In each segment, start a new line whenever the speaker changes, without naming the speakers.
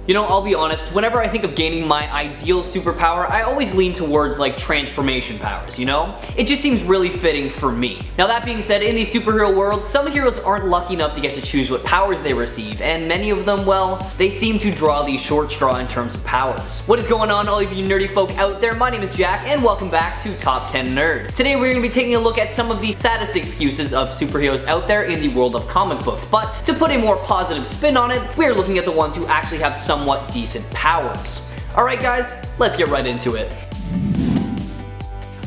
You know, I'll be honest, whenever I think of gaining my ideal superpower, I always lean towards like transformation powers, you know? It just seems really fitting for me. Now that being said, in the superhero world, some heroes aren't lucky enough to get to choose what powers they receive, and many of them, well, they seem to draw the short straw in terms of powers. What is going on, all of you nerdy folk out there? My name is Jack, and welcome back to Top 10 Nerd. Today we're going to be taking a look at some of the saddest excuses of superheroes out there in the world of comic books, but to put a more positive spin on it, we are looking at the ones who actually have somewhat decent powers. Alright guys, let's get right into it.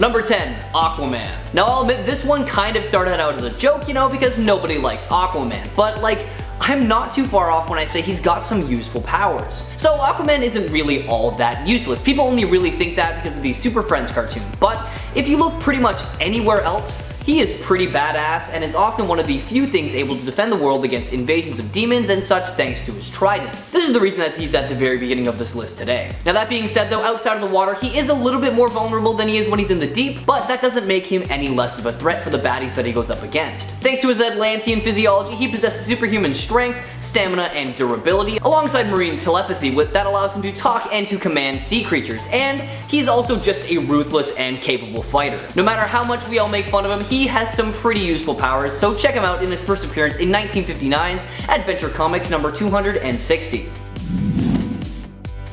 Number 10, Aquaman. Now I'll admit this one kind of started out as a joke, you know, because nobody likes Aquaman, but like, I'm not too far off when I say he's got some useful powers. So Aquaman isn't really all that useless. People only really think that because of the Super Friends cartoon, but if you look pretty much anywhere else, he is pretty badass and is often one of the few things able to defend the world against invasions of demons and such thanks to his trident. This is the reason that he's at the very beginning of this list today. Now that being said though, outside of the water, he is a little bit more vulnerable than he is when he's in the deep, but that doesn't make him any less of a threat for the baddies that he goes up against. Thanks to his Atlantean physiology, he possesses superhuman strength, stamina, and durability, alongside marine telepathy that allows him to talk and to command sea creatures, and he's also just a ruthless and capable fighter. No matter how much we all make fun of him, he has some pretty useful powers, so check him out in his first appearance in 1959's Adventure Comics number 260.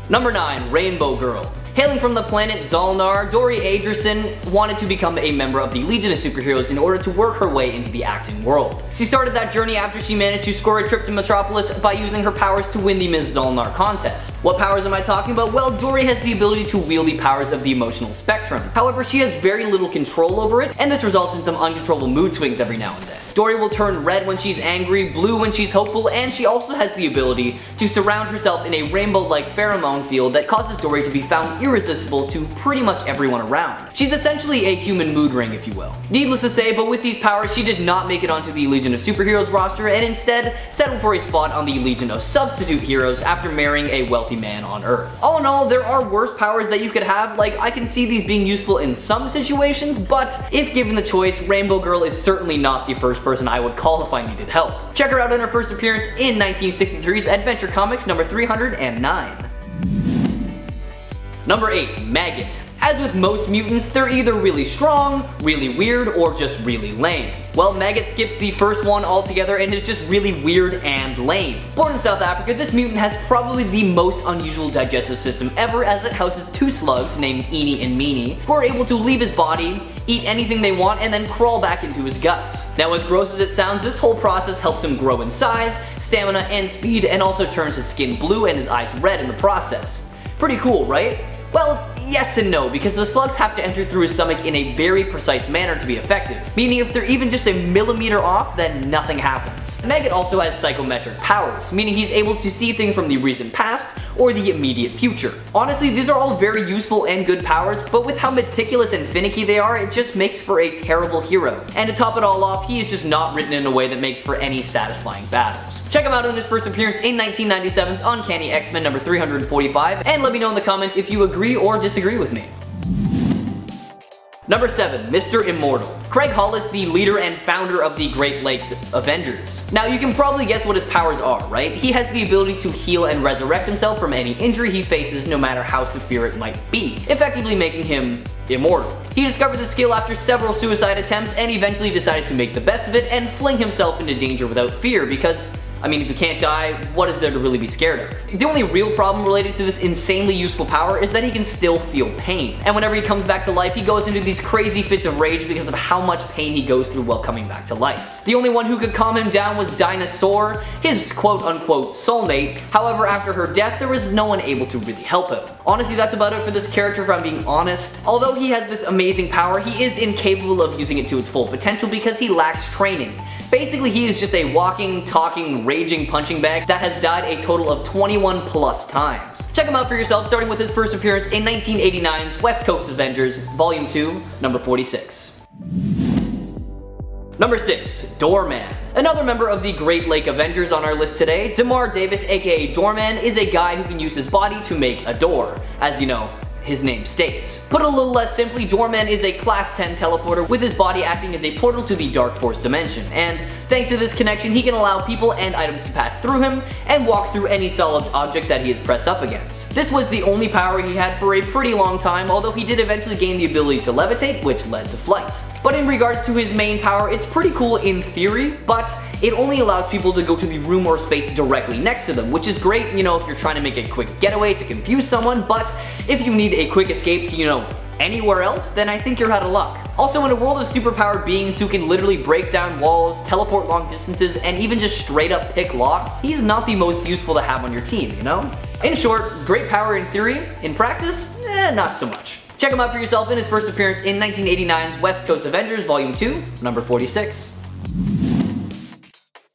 Number 9, Rainbow Girl. Hailing from the planet Zolnar, Dori Adrison wanted to become a member of the Legion of Superheroes in order to work her way into the acting world. She started that journey after she managed to score a trip to Metropolis by using her powers to win the Miss Zolnar contest. What powers am I talking about? Well, Dori has the ability to wield the powers of the emotional spectrum. However, she has very little control over it, and this results in some uncontrollable mood swings every now and then. Dori will turn red when she's angry, blue when she's hopeful, and she also has the ability to surround herself in a rainbow-like pheromone field that causes Dori to be found irresistible to pretty much everyone around. She's essentially a human mood ring, if you will. Needless to say, but with these powers, she did not make it onto the Legion of Superheroes roster and instead settled for a spot on the Legion of Substitute Heroes after marrying a wealthy man on Earth. All in all, there are worse powers that you could have, like I can see these being useful in some situations, but if given the choice, Rainbow Girl is certainly not the first person I would call if I needed help. Check her out in her first appearance in 1963's Adventure Comics number 309. Number 8, Maggot. As with most mutants, they're either really strong, really weird, or just really lame. Well, Maggot skips the first one altogether and is just really weird and lame. Born in South Africa, this mutant has probably the most unusual digestive system ever, as it houses two slugs named Eenie and Meenie, who are able to leave his body, eat anything they want, and then crawl back into his guts. Now, as gross as it sounds, this whole process helps him grow in size, stamina, and speed, and also turns his skin blue and his eyes red in the process. Pretty cool, right? Well, yes and no, because the slugs have to enter through his stomach in a very precise manner to be effective, meaning if they're even just a millimeter off, then nothing happens. Maggot also has psychometric powers, meaning he's able to see things from the recent past or the immediate future. Honestly, these are all very useful and good powers, but with how meticulous and finicky they are, it just makes for a terrible hero. And to top it all off, he is just not written in a way that makes for any satisfying battles. Check him out in his first appearance in 1997's Uncanny X-Men number 345, and let me know in the comments if you agree or disagree with me. Number 7, Mr. Immortal. Craig Hollis, the leader and founder of the Great Lakes Avengers. Now you can probably guess what his powers are, right? He has the ability to heal and resurrect himself from any injury he faces, no matter how severe it might be, effectively making him immortal. He discovered the skill after several suicide attempts and eventually decided to make the best of it and fling himself into danger without fear because, I mean, if you can't die, what is there to really be scared of? The only real problem related to this insanely useful power is that he can still feel pain. And whenever he comes back to life, he goes into these crazy fits of rage because of how much pain he goes through while coming back to life. The only one who could calm him down was Dinosaur, his quote-unquote soulmate. However, after her death, there was no one able to really help him. Honestly, that's about it for this character if I'm being honest. Although he has this amazing power, he is incapable of using it to its full potential because he lacks training. Basically, he is just a walking, talking, raging punching bag that has died a total of 21 plus times. Check him out for yourself, starting with his first appearance in 1989's West Coast Avengers, Volume 2, number 46. Number 6, Doorman. Another member of the Great Lake Avengers on our list today, Damar Davis aka Doorman is a guy who can use his body to make a door. As you know, his name states. Put a little less simply, Doorman is a class 10 teleporter with his body acting as a portal to the Dark Force dimension, and thanks to this connection he can allow people and items to pass through him and walk through any solid object that he is pressed up against. This was the only power he had for a pretty long time, although he did eventually gain the ability to levitate, which led to flight. But in regards to his main power, it's pretty cool in theory, but it only allows people to go to the room or space directly next to them, which is great, you know, if you're trying to make a quick getaway to confuse someone, but if you need a quick escape to, you know, anywhere else, then I think you're out of luck. Also, in a world of superpowered beings who can literally break down walls, teleport long distances, and even just straight up pick locks, he's not the most useful to have on your team, you know? In short, great power in theory, in practice, not so much. Check him out for yourself in his first appearance in 1989's West Coast Avengers Volume 2, number 46.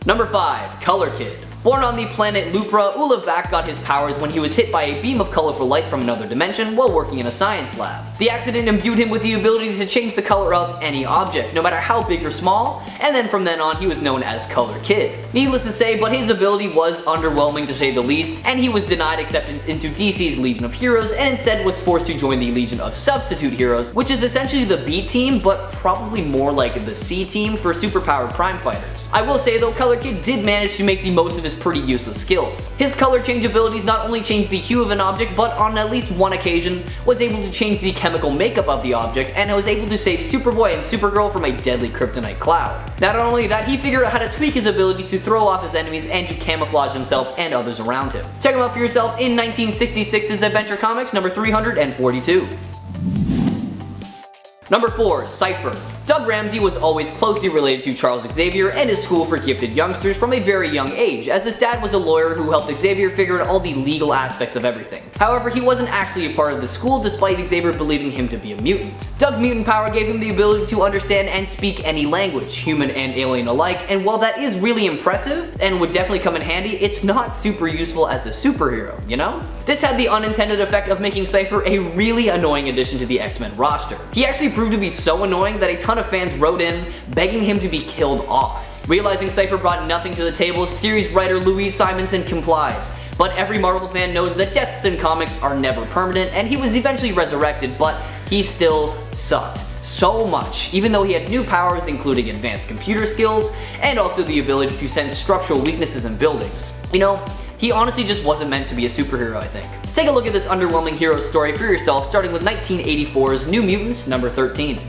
Number 5. Color Kid. Born on the planet Lupra, Ulavak got his powers when he was hit by a beam of colorful light from another dimension while working in a science lab. The accident imbued him with the ability to change the color of any object, no matter how big or small, and then from then on he was known as Color Kid. Needless to say, but his ability was underwhelming to say the least, and he was denied acceptance into DC's Legion of Heroes and instead was forced to join the Legion of Substitute Heroes, which is essentially the B team, but probably more like the C team for superpowered crime fighters. I will say though, Color Kid did manage to make the most of his pretty useless skills. His color change abilities not only changed the hue of an object, but on at least one occasion was able to change the chemical makeup of the object and was able to save Superboy and Supergirl from a deadly kryptonite cloud. Not only that, he figured out how to tweak his abilities to throw off his enemies and to camouflage himself and others around him. Check him out for yourself in 1966's Adventure Comics number 342. Number 4. CYPHER. Doug Ramsey was always closely related to Charles Xavier and his school for gifted youngsters from a very young age, as his dad was a lawyer who helped Xavier figure out all the legal aspects of everything. However, he wasn't actually a part of the school despite Xavier believing him to be a mutant. Doug's mutant power gave him the ability to understand and speak any language, human and alien alike, and while that is really impressive and would definitely come in handy, it's not super useful as a superhero, you know? This had the unintended effect of making CYPHER a really annoying addition to the X-Men roster. He actually proved to be so annoying that a ton of fans wrote in begging him to be killed off. Realizing CYPHER brought nothing to the table, series writer Louise Simonson complied. But every Marvel fan knows that deaths in comics are never permanent, and he was eventually resurrected, but he still sucked so much, even though he had new powers including advanced computer skills and also the ability to sense structural weaknesses in buildings. You know, he honestly just wasn't meant to be a superhero, I think. Take a look at this underwhelming hero story for yourself, starting with 1984's New Mutants number 13.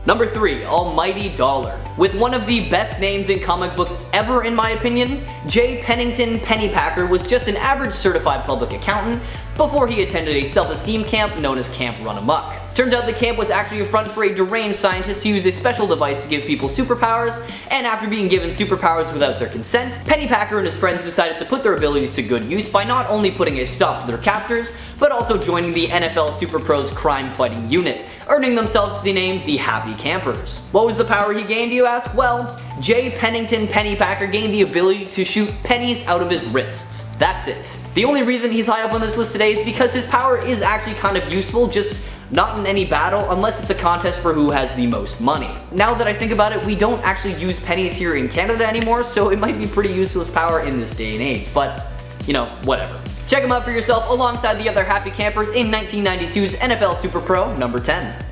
Number 3. Almighty Dollar. With one of the best names in comic books ever in my opinion, J. Pennington Pennypacker was just an average certified public accountant before he attended a self-esteem camp known as Camp Run Amok. Turns out the camp was actually a front for a deranged scientist to use a special device to give people superpowers, and after being given superpowers without their consent, Pennypacker and his friends decided to put their abilities to good use by not only putting a stop to their captors, but also joining the NFL Super Pros crime fighting unit, earning themselves the name the Happy Campers. What was the power he gained, you ask? Well, J. Pennington Pennypacker gained the ability to shoot pennies out of his wrists. That's it. The only reason he's high up on this list today is because his power is actually kind of useful, just not in any battle unless it's a contest for who has the most money. Now that I think about it, we don't actually use pennies here in Canada anymore, so it might be pretty useless power in this day and age, but you know, whatever. Check him out for yourself alongside the other Happy Campers in 1992's NFL Super Pro number 10.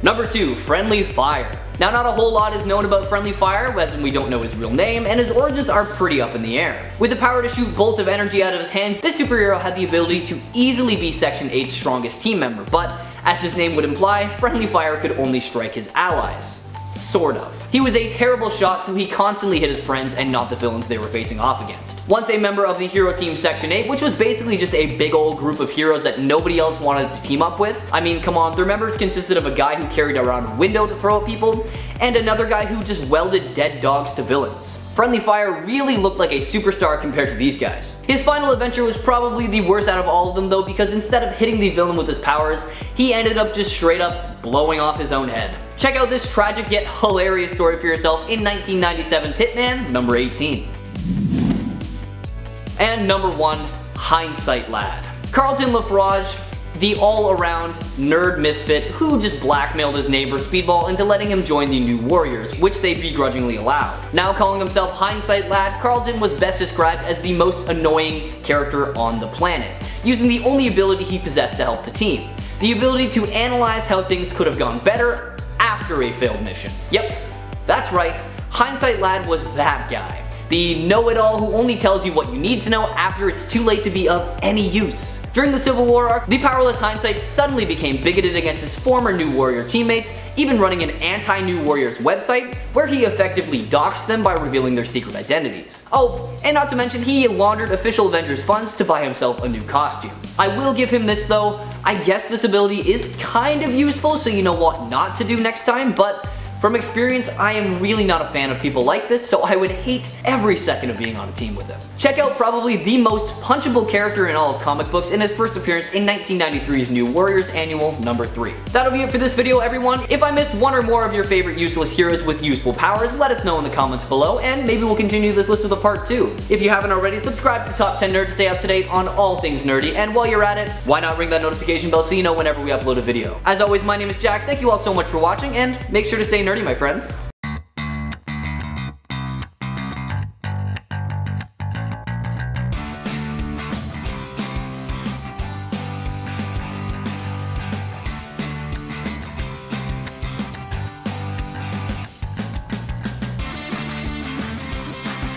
Number 2. Friendly Fire. Now, not a whole lot is known about Friendly Fire, as in we don't know his real name, and his origins are pretty up in the air. With the power to shoot bolts of energy out of his hands, this superhero had the ability to easily be Section 8's strongest team member, but as his name would imply, Friendly Fire could only strike his allies. Sort of. He was a terrible shot, so he constantly hit his friends and not the villains they were facing off against. Once a member of the hero team Section 8, which was basically just a big old group of heroes that nobody else wanted to team up with. I mean, come on, their members consisted of a guy who carried around a window to throw at people, and another guy who just welded dead dogs to villains. Friendly Fire really looked like a superstar compared to these guys. His final adventure was probably the worst out of all of them though, because instead of hitting the villain with his powers, he ended up just straight up blowing off his own head. Check out this tragic yet hilarious story for yourself in 1997's Hitman number 18. And number 1, Hindsight Lad. Carlton LaForge the all-around nerd misfit who just blackmailed his neighbor Speedball into letting him join the New Warriors, which they begrudgingly allowed. Now calling himself Hindsight Lad, Carlton was best described as the most annoying character on the planet, using the only ability he possessed to help the team. The ability to analyze how things could have gone better after a failed mission. Yep, that's right, Hindsight Lad was that guy. The know-it-all who only tells you what you need to know after it's too late to be of any use. During the Civil War arc, the powerless Hindsight suddenly became bigoted against his former New Warrior teammates, even running an anti-New Warriors website where he effectively doxed them by revealing their secret identities. Oh, and not to mention he laundered official Avengers funds to buy himself a new costume. I will give him this though, I guess this ability is kind of useful so you know what not to do next time, but from experience, I am really not a fan of people like this, so I would hate every second of being on a team with him. Check out probably the most punchable character in all of comic books in his first appearance in 1993's New Warriors Annual number 3. That'll be it for this video, everyone. If I missed one or more of your favorite useless heroes with useful powers, let us know in the comments below, and maybe we'll continue this list with a part 2. If you haven't already, subscribe to Top 10 Nerd to stay up to date on all things nerdy, and while you're at it, why not ring that notification bell so you know whenever we upload a video. As always, my name is Jack, thank you all so much for watching, and make sure to stay nerdy, my friends.